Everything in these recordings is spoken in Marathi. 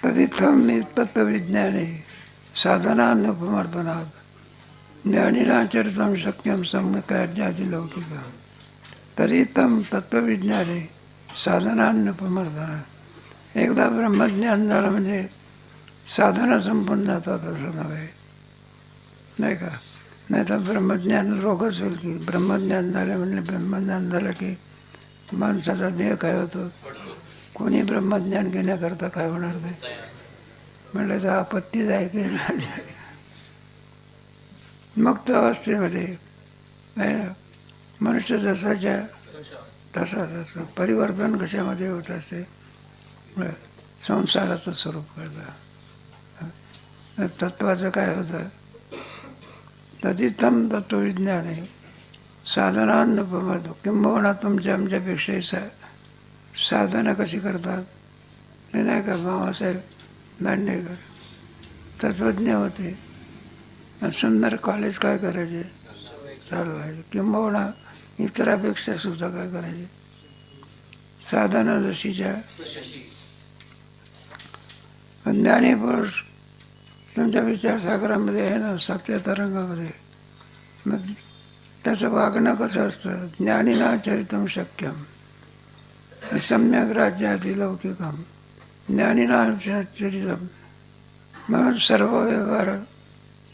तदित्थं तत्त्वविज्ञाने साधनानुपमर्दनात् ज्ञानिनाचरितं शक्यं सम्यक् तदित्थं तत्त्वविज्ञाने साधनानुपमर्दनात्. एकदा ब्रह्मज्ञान झालं म्हणजे साधना संपून जातात असं नव्हे, नाही का? नाही तर ब्रह्मज्ञान रोगच होईल की. ब्रह्मज्ञान झालं म्हणजे ब्रह्मज्ञान झालं की माणसाचा देह काय होतो. कोणी ब्रह्मज्ञान घेण्याकरता काय होणार ते म्हटलं तर आपत्तीच आहे की. मुक्त अवस्थेमध्ये नाही ना, मनुष्य जसाच्या तसं परिवर्तन कशामध्ये होत असते, संसाराचं स्वरूप करतं. तत्वाचं काय होतं, तदित्थं तत्त्वविज्ञाने साधनानुपमर्दो. किंबहुना तुमच्या आमच्यापेक्षाही साधना कशी करतात ते नाही का बाबासाहेब दांडेकर तत्त्वज्ञ होते. सुंदर कॉलेज काय करायचे, चालवायचे. किंबहुना इतरापेक्षा सुद्धा काय करायचे, साधना जशीच्या. ज्ञानी पुरुष तुमच्या विचारसागरामध्ये आहे ना, सातव्या तरंगामध्ये. मग त्याचं वागणं कसं असतं, ज्ञानिना चरितं शक्यम सम्यक राज्यादी लौकिकम. ज्ञानिना चरितम म्हणून सर्व व्यवहार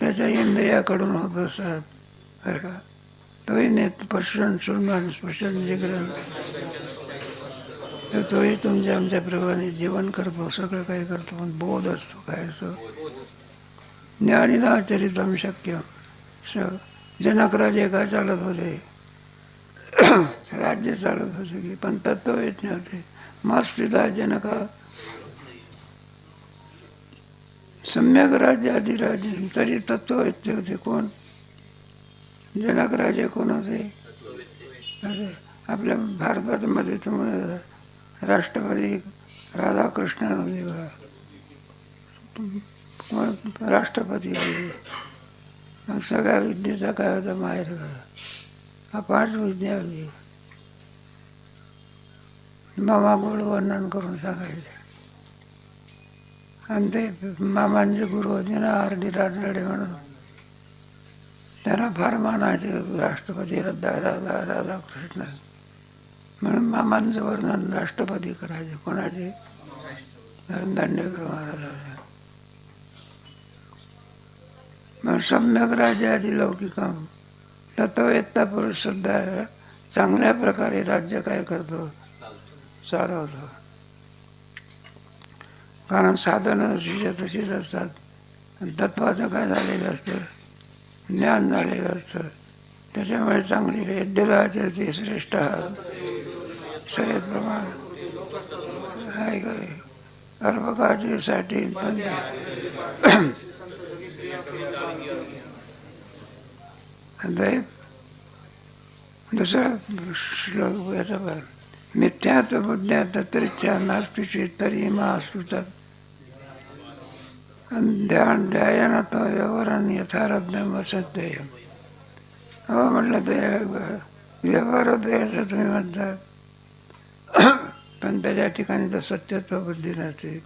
त्याच्या इंद्रियाकडून होत असतात, बरं का. तोही नेत पश्चन सुरमान स्पशन जिग्रन, तोही तुमच्या आमच्याप्रमाणे जीवन करतो, सगळं काही करतो, पण बोध असतो काय असतो. ज्ञानिना चरितं शक्यम. जनक राजे काय चालत होते, राज्य चालत होते की, पण तत्त्ववेज्ञ होते. मास्तिदा जनका सम्यक राज्य अधिराज्य, तरी तत्त्ववेत्ते होते. कोण? जनक राजे कोण होते? अरे आपल्या भारतामध्ये तुम्हाला राष्ट्रपती राधाकृष्णन होते बघा, राष्ट्रपती होते. सगळ्या विद्येचा काय होता माहेर करा, अपाट विद्या होती. मामा गोड वर्णन करून सांगायचे. आणि ते मामांचे गुरु होते ना R.D. रानडे म्हणून, त्यांना फार मानायचे राष्ट्रपती राधाकृष्ण म्हणून. मामांचं वर्णन राष्ट्रपती करायचे. कोणाचे? दांडेकर महाराजांचे. मग सम्यक राज्यादी लौकिकम. तत्ववेत्ता पुरुष सुद्धा चांगल्या प्रकारे राज्य काय करतो, चालवतो. कारण साधनं जशीच्या तशीच असतात. तत्वाचं काय झालेलं असतं, ज्ञान झालेलं असतं. त्याच्यामुळे चांगली यद्यदाचरते श्रेष्ठ सयत प्रमाण आहे करे अर्भकाजीसाठी. पण दुसरा श्लोक याचा पार, मिथ्यात्व बुद्ध्या तत्रिच्छा नास्तिची तरी मा असुतात. ध्यान ध्यान तो व्यवहारान यथारद्धम असत्यम. हो म्हटलं ते व्यवहार होतो याचं तुम्ही म्हणतात, पण त्याच्या ठिकाणी तर सत्यत्व बुद्धी नसते.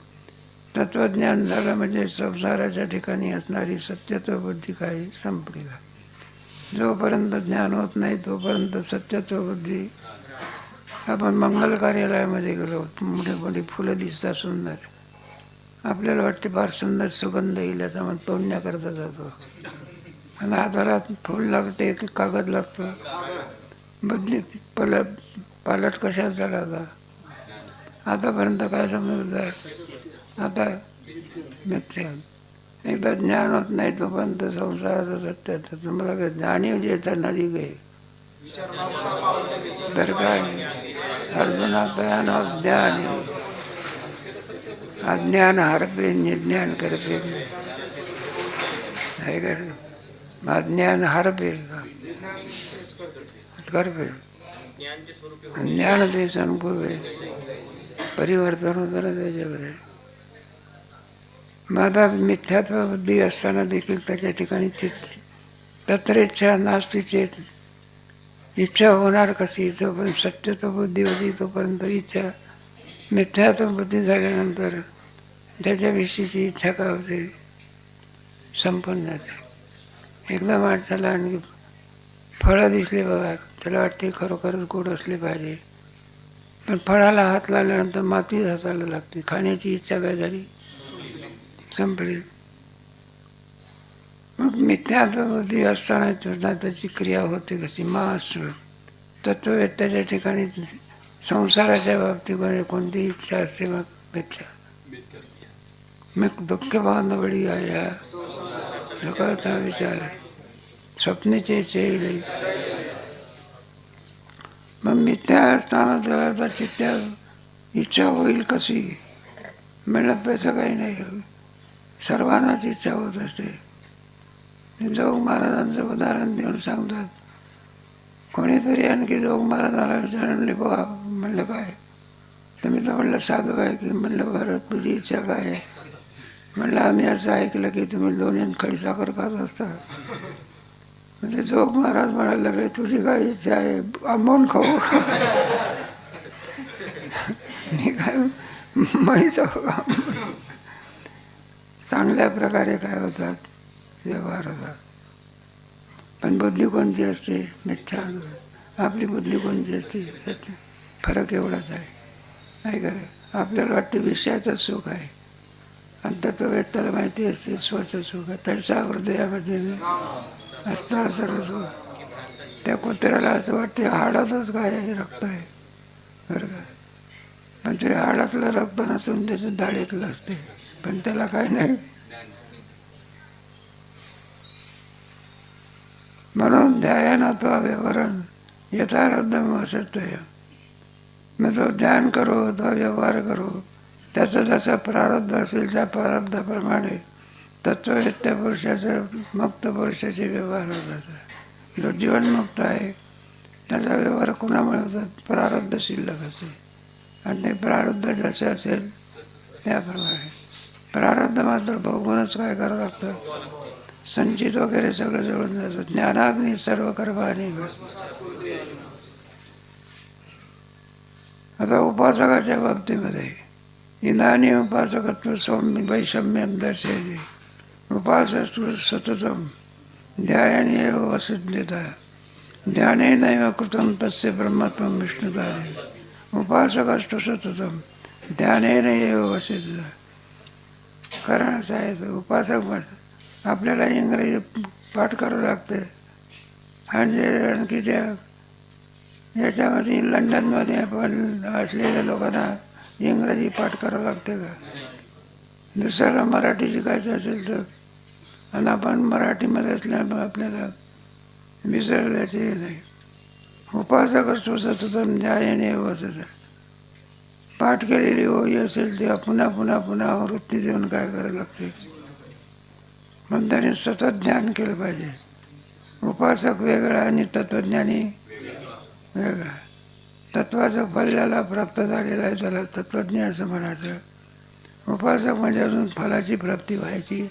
तत्वज्ञान झालं म्हणजे संसाराच्या ठिकाणी असणारी सत्यत्व बुद्धी काही संपली का. जोपर्यंत ज्ञान होत नाही तोपर्यंत सत्यत्व बुद्धी. आपण मंगल कार्यालयामध्ये गेलो, मोठी मोठी फुलं दिसतात सुंदर, आपल्याला वाटते फार सुंदर सुगंध येईल याचा, मग तोडण्याकरता जातो. आणि हाताला फूल लागते की कागद लागतो, बुद्धी पालट कशात झाला होता. आतापर्यंत काय समजत आहे, आता मिथ्या. एकदा ज्ञान होत नाही तोपर्यंत संसाराचं सत्य. तुम्हाला जाणीव जे तर नदी गे तर काय अर्जुना ज्ञान ज्ञान अज्ञान हरपे निज्ञान करपे. नाही कर अज्ञान हरपे करपे, ज्ञान ते संपूर्वे परिवर्तन होतं ना त्याच्यामध्ये. माझा मिथ्यात्व बुद्धी असताना देखील त्याच्या ठिकाणी चित्त तत्रेच्छा नास्ती चेत इच्छा होणार कशी? जोपर्यंत सत्यत्व बुद्धी होती तोपर्यंत इच्छा, मिथ्यात्व बुद्धी झाल्यानंतर त्याच्याविषयीची इच्छा काय होते? संपून जाते. एकदा माणसाला आणि फळं दिसले बघा, त्याला वाटते खरोखरच गोड असले पाहिजे, पण फळाला हात लावल्यानंतर माती हाताला लागते. खाण्याची इच्छा काय झाली? संपली. मग मिथ्यात्व बुद्धी असताना सुद्धा त्याची क्रिया होते कशी? मास तत्ववेत्याच्या ठिकाणी संसाराच्या बाबतीमध्ये कोणती इच्छा असते? मग मिथ्या. मग दुःख बांधवडी आहे सकाळचा विचार स्वप्नेचे चेहरे. मग मिथ्या असताना त्याला तर चित्त्या इच्छा होईल कशी? म्हणलं तसं काही नाही, सर्वांनाच इच्छा होत असते. जोग महाराजांचं उदाहरण देऊन सांगतात. कोणीतरी आणखी जोग महाराजाला विचारले, बा म्हणलं काय? तर मी तर म्हणलं साधू आहे की. म्हणलं बरं, तुझी इच्छा काय आहे? म्हणलं आम्ही असं ऐकलं की तुम्ही लोण्यात खडी साखर खात असता. म्हणजे जोग महाराज म्हणायला लागले, तुझी काय इच्छा आहे? आंबवून खाऊ का? मी काय म्हैस का? चांगल्या प्रकारे काय होतात? व्यवहार होतात. पण बुद्धी कोणती असते? मिथ्या. आपली बुद्धी कोणती असते? सत्य. फरक एवढाच आहे. नाही का रे? आपल्याला वाटते विषयाचं सुख आहे, आणि तत्ववेत्याला माहिती असते स्वचं सुख आहे. तैसा हृदयामध्ये असता सरस. त्या कुत्र्याला असं वाटते हाडातच काय आहे? रक्त आहे, बरं का? पण ते हाडातलं रक्त नसून त्याचं दाढेतलं असते, पण त्याला काय नाही. म्हणून ध्यानात्वा व्यवहारन यथारब्धम असतय. मग तो ध्यान करो तो व्यवहार करो, त्याचं जसं प्रारब्ध असेल त्या प्रारब्धाप्रमाणे तत्ववेत्या पुरुषाचं, मुक्त पुरुषाचे व्यवहार होतात. जो जीवनमुक्त आहे त्याचा व्यवहार कुणामुळे होतात? प्रारब्ध शिल्लक असेल, आणि ते प्रारब्ध जसे असेल त्याप्रमाणे. प्रारब्ध मात्र भोगूनच काय करावं लागतं? संचित वगैरे सगळं जळून जातं. ज्ञानाग्नी सर्व कर्माणी. आता उपासकाच्या बाबतीमध्ये इदानी उपासकत्व सौम्य वैषम्यम दर्शयते. उपासस्तु सततम ध्यायाने वसिद्ध्यता ध्यानेनैव कृतं तस्य ब्रह्मत्वं विष्णुतारे. उपासकस्तु सततम ध्यानेनैव वसिद्ध्यता. कारण असं आहे, उपासक आपल्याला इंग्रजी पाठ करावं लागते, आणि आणखी त्या याच्यामध्ये लंडनमध्ये आपण असलेल्या लोकांना इंग्रजी पाठ करावं लागते का? दुसऱ्याला मराठी शिकायचं असेल तर, आणि आपण मराठीमध्ये असल्यामुळे आपल्याला विसर द्यायचे नाही. उपासक असतो सततम ध्यायाने वसत. पाठ केलेली ओळी असेल तेव्हा पुन्हा पुन्हा पुन्हा आवृत्ती देऊन काय करायला लागते? मग त्याने सतत ध्यान केलं पाहिजे. उपासक वेगळा आणि तत्त्वज्ञानी वेगळा. तत्वाचं फल ज्याला प्राप्त झालेलं आहे त्याला तत्त्वज्ञ असं म्हणायचं. उपासक म्हणजे अजून फलाची प्राप्ती व्हायची,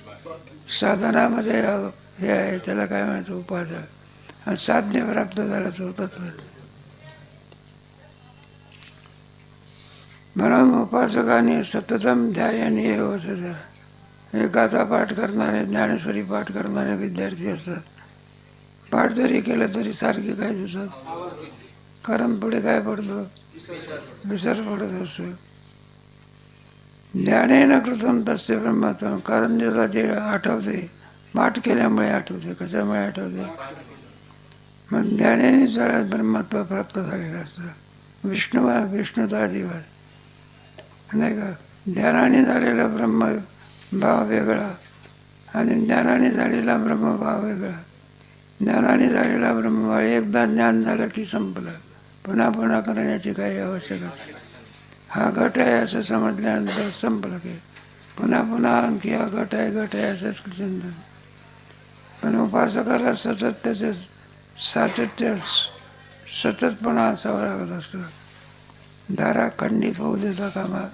साधनामध्ये हे आहे, त्याला काय म्हणायचं? उपासक. आणि साध्य प्राप्त झाला तो तत्त्वज्ञ. म्हणून उपासकाने सततम ध्यायाने वसत. हे गाथा पाठ करणारे, ज्ञानेश्वरी पाठ करणारे विद्यार्थी असतात. पाठ जरी केलं तरी सारखी काय दिसतात? कारण पुढे काय पडतो? विसर पडत असतो. ध्यानेन कृतं तस्य ब्रह्मत्वं. कारण ज्याला जे आठवते, पाठ केल्यामुळे आठवते. कशामुळे आठवते? मग ध्यानाने जरा ब्रह्मत्व प्राप्त झालेलं असतं. विष्णुता दिवस नाही का? ध्यानाने झालेला ब्रह्मभाव वेगळा, आणि ज्ञानाने झालेला ब्रह्मभाव वेगळा. ज्ञानाने झालेला ब्रह्मभाव एकदा ज्ञान झालं की संपलं, पुन्हा पुन्हा करण्याची काही आवश्यकता. हा घट आहे असं समजल्यानंतर संपलं की पुन्हा पुन्हा आणखी हा घट आहे असंच चिंतन. पण उपासकाला सतत त्याचे सातत्य, सततपणा असावा लागत असतो. धारा खंडित होऊ देता कामा.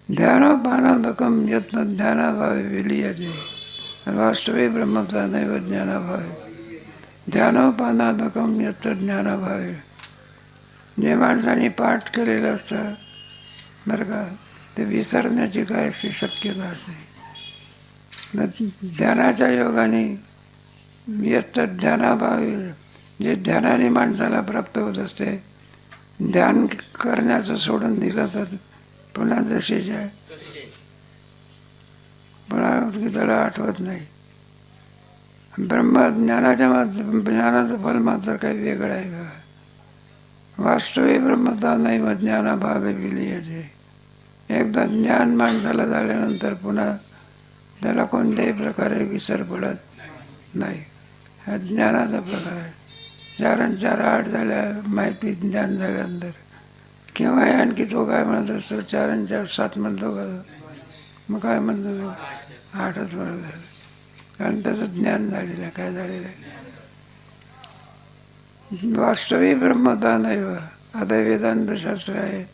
ध्यानोपानादकम यत्न ध्यानाभावे विलीयते वास्तवे ब्रह्मता नैव ज्ञानाभावे ध्यानोपानादकम यत्न ज्ञानाभावे. जे माणसाने पाठ केलेलं असतं बरं का, ते विसरण्याची काय अशी शक्यता असते. ध्यानाच्या योगाने यत्त ध्यानाभावे, जे ध्यानाने माणसाला प्राप्त होत असते, ध्यान करण्याचं सोडून दिलं तर पुन्हा जशीच आहे, पुन्हा त्याला आठवत नाही. ज्ञानाचं फल मात्र काही वेगळं आहे का. वास्तविक ब्रह्मता नैव ज्ञानाभावे विलीयते. एकदा ज्ञान माणसाला झाल्यानंतर पुन्हा त्याला कोणत्याही प्रकारे विसर पडत नाही. हा ज्ञानाचा प्रकार आहे. 4 आणि 4 8 झाल्या माहिती ज्ञान झाल्यानंतर. किंवा आणखी तो काय म्हणत असतो, 4 आणि 4 7 म्हणतो का, मग काय म्हणतो तो 8च म्हणत आहे, कारण त्याचं ज्ञान झालेलं आहे. काय झालेलं आहे, वास्तविक ब्रह्मता नैव. आता वेदांतशास्त्र आहे.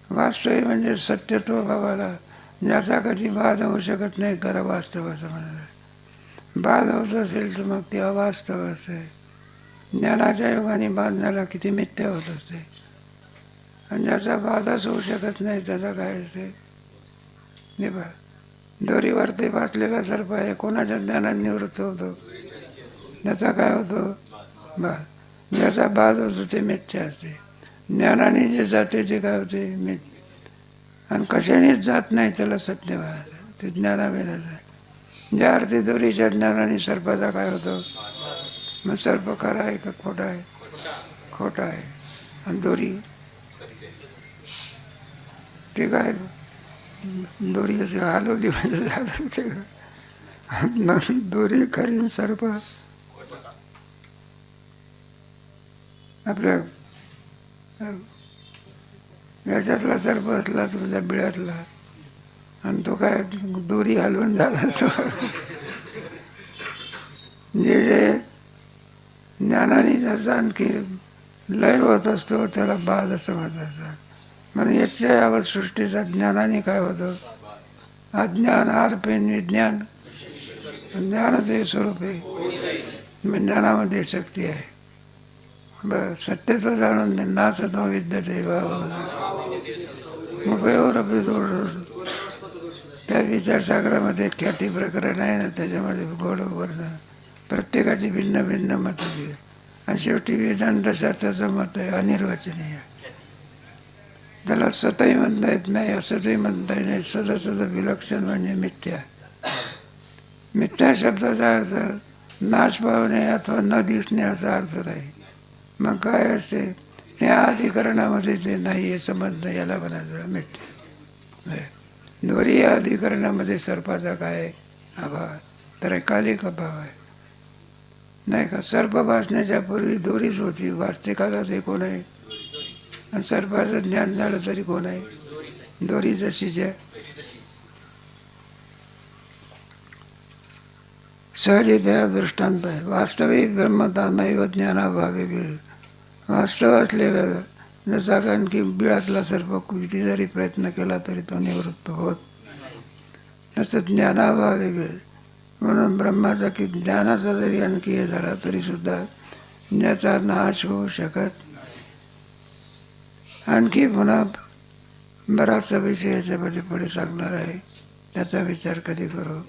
वास्तविक म्हणजे सत्यत्व भावाला, ज्याचा कधी बाध होऊ शकत नाही त्याला वास्तव असं म्हणतात. बाध होत असेल तर मग ते अवास्तव असते. ज्ञानाच्या योगाने बाध झाला किती मिथ्या होत असते. आणि ज्याचा बाधच होऊ शकत नाही त्याचा काय असते, नाही बा. दोरीवर ते फासलेला सर्प आहे, कोणाच्या ज्ञानात निवृत्त होतो, त्याचा काय होतो बा. ज्याचा बाध होतो ते मिथ्या असते. ज्ञानाने जे जाते ते काय होते मिथ्या. आणि कशानेच जात नाही त्याला सत्य म्हणायचं, ते ज्ञानाविनाच आहे. ज्या अर्थी दोरीच्या ज्ञानाने सर्पाचा काय होतो, मग सर्प खरा आहे का खोटा आहे, खोटा आहे. आणि दोरी ते काय, दोरी अशी हलवली म्हणजे झालं ते. मग दोरी खरी, सर्प आपल्या याच्यातला सर्प असला तुमच्या बिळातला, आणि तो काय दोरी हलवून जात असतो. जे ज्ञानाने त्याचा आणखी लय होत असतो त्याला बाध असं म्हणत असतात. म्हणजे याच्या यावत सृष्टीचा ज्ञानाने काय होतं, अज्ञान आरपेन विज्ञान. ज्ञान ते स्वरूप आहे, ज्ञानामध्ये शक्ती आहे. बरं, सत्यत्व जाणून दे नासतो विद्यते उपयोगरपी थोडं. त्या विचारसागरामध्ये ख्याती प्रकरण आहे ना, त्याच्यामध्ये गोड वर्णन, प्रत्येकाची भिन्न भिन्न मतं. आणि शेवटी वेदांत शास्त्राचं मत आहे अनिर्वचनीय. त्याला सतही म्हणता येत नाही, असतही म्हणता येत नाही. सद विलक्षण म्हणजे मिथ्या. मिथ्या शब्दाचा अर्थ नाश पावणे अथवा न दिसणे असा अर्थ नाही. मग काय असते, त्या अधिकरणामध्ये ते नाही हे समजणं, याला म्हणायचं मिथ्या. दोरी या अधिकरणामध्ये सर्पाचा काय अभाव, तर कालिक अभाव आहे नाही का. सर्प भासण्याच्या पूर्वी दोरीच होती, वास्तविकाला ते कोण आहे. आणि सर्पाचं ज्ञान झालं तरी कोण आहे, दोरी जशीच आहे. सहजतेचा दृष्टांत आहे. वास्तविक ब्रह्मता नैव ज्ञानाभावे. वास्तव असलेलं, जसा कारण की बिळातला सर्प किती जरी प्रयत्न केला तरी तो निवृत्त होत, तसं ज्ञानाभावे. म्हणून ब्रह्माचा की ज्ञानाचा जरी आणखी हे झाला तरी सुद्धा ज्याचा नाश होऊ शकत. आणखी पुन्हा बराचसा विषय याच्यामध्ये पुढे सांगणार आहे, त्याचा विचार कधी करू.